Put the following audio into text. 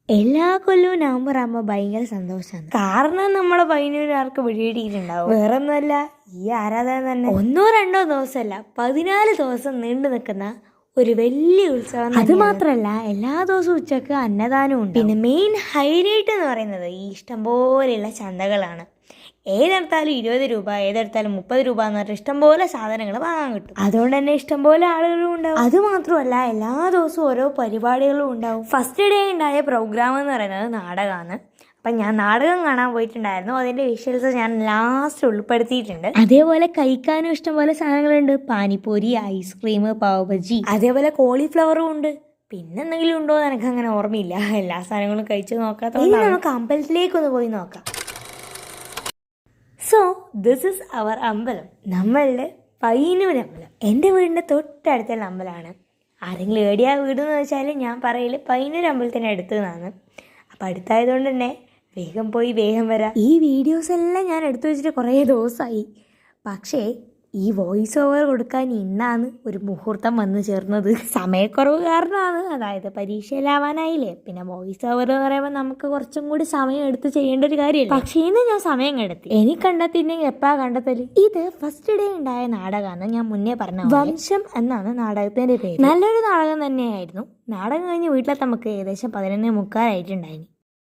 എല്ലാ കൊല്ലവും നവംബർ ആകുമ്പോൾ ഭയങ്കര സന്തോഷമാണ്. കാരണം നമ്മളെ പയ്യന്നൂരാർക്ക് വെടിയേറ്റിട്ടുണ്ടാവും. വേറെ ഒന്നുമല്ല, ഈ ആരാധന തന്നെ ഒന്നോ രണ്ടോ ദിവസമല്ല 14 ദിവസം നീണ്ടു നിൽക്കുന്ന ഒരു വലിയ ഉത്സവം. അത് മാത്രമല്ല, എല്ലാ ദിവസവും ഉച്ചക്ക് അന്നദാനവും ഉണ്ട്. പിന്നെ മെയിൻ ഹൈലൈറ്റ് എന്ന് പറയുന്നത് ഈ ഇഷ്ടം പോലെയുള്ള ചന്തകളാണ്. ഏതെടുത്താലും 20 രൂപ, ഏതെടുത്താലും 30 രൂപ എന്ന് പറഞ്ഞിട്ട് ഇഷ്ടംപോലെ സാധനങ്ങൾ വാങ്ങാൻ കിട്ടും. അതുകൊണ്ട് തന്നെ ഇഷ്ടംപോലെ ആളുകളും ഉണ്ടാവും. അത് മാത്രമല്ല, എല്ലാ ദിവസവും ഓരോ പരിപാടികളും ഉണ്ടാവും. ഫസ്റ്റ് ഡേ ഉണ്ടായ പ്രോഗ്രാം എന്ന് പറയുന്നത് നാടകമാണ്. അപ്പം ഞാൻ നാടകം കാണാൻ പോയിട്ടുണ്ടായിരുന്നു. അതിൻ്റെ വിഷ്വൽസ് ഞാൻ ലാസ്റ്റ് ഉൾപ്പെടുത്തിയിട്ടുണ്ട്. അതേപോലെ കഴിക്കാനും ഇഷ്ടംപോലെ സാധനങ്ങളുണ്ട്. പാനിപ്പൂരി, ഐസ്ക്രീം, പാവ് ബജി, അതേപോലെ കോളിഫ്ലവറും ഉണ്ട്. പിന്നെ എന്തെങ്കിലും ഉണ്ടോ എന്ന് എനിക്ക് അങ്ങനെ ഓർമ്മയില്ല. എല്ലാ സാധനങ്ങളും കഴിച്ചു നോക്കാത്തത്. നമുക്ക് അമ്പലത്തിലേക്കൊന്ന് പോയി നോക്കാം. സോ ദിസ് ഇസ് അവർ അമ്പലം, നമ്മളുടെ പയ്യന്നൂർ അമ്പലം. എൻ്റെ വീടിൻ്റെ തൊട്ടടുത്തുള്ള അമ്പലമാണ്. ആരെങ്കിലും എവിടെയാ വീടെന്ന് വെച്ചാൽ ഞാൻ പറയൽ പയ്യന്നൂർ അമ്പലത്തിൻ്റെ അടുത്ത് നിന്നാണ്. അപ്പം അടുത്തായതുകൊണ്ട് തന്നെ വേഗം പോയി വേഗം വരാം. ഈ വീഡിയോസ് എല്ലാം ഞാൻ എടുത്തു വെച്ചിട്ട് കുറേ ദിവസമായി. പക്ഷേ ഈ വോയിസ് ഓവർ കൊടുക്കാൻ ഇന്നാണ് ഒരു മുഹൂർത്തം വന്നു ചേർന്നത്. സമയക്കുറവ് കാരണമാണ്. അതായത് പരീക്ഷയിലാവാനായില്ലേ. പിന്നെ വോയിസ് ഓവർ എന്ന് പറയുമ്പോൾ നമുക്ക് കുറച്ചും കൂടി സമയം എടുത്ത് ചെയ്യേണ്ട ഒരു കാര്യമല്ല. പക്ഷേ ഇന്ന് ഞാൻ സമയം കണ്ടെത്തി. എനിക്ക് കണ്ടെത്തിയിട്ടുണ്ടെങ്കിൽ എപ്പാ കണ്ടെത്തല്. ഇത് ഫസ്റ്റ് ഡേ ഉണ്ടായ നാടകമാണ്. ഞാൻ മുന്നേ പറഞ്ഞ വംശം എന്നാണ് നാടകത്തിന്റെ പേര്. നല്ലൊരു നാടകം തന്നെയായിരുന്നു. നാടകം കഴിഞ്ഞ് വീട്ടിലെത്താൻ നമുക്ക് ഏകദേശം 11:45 ആയിട്ടുണ്ടായിരുന്നു.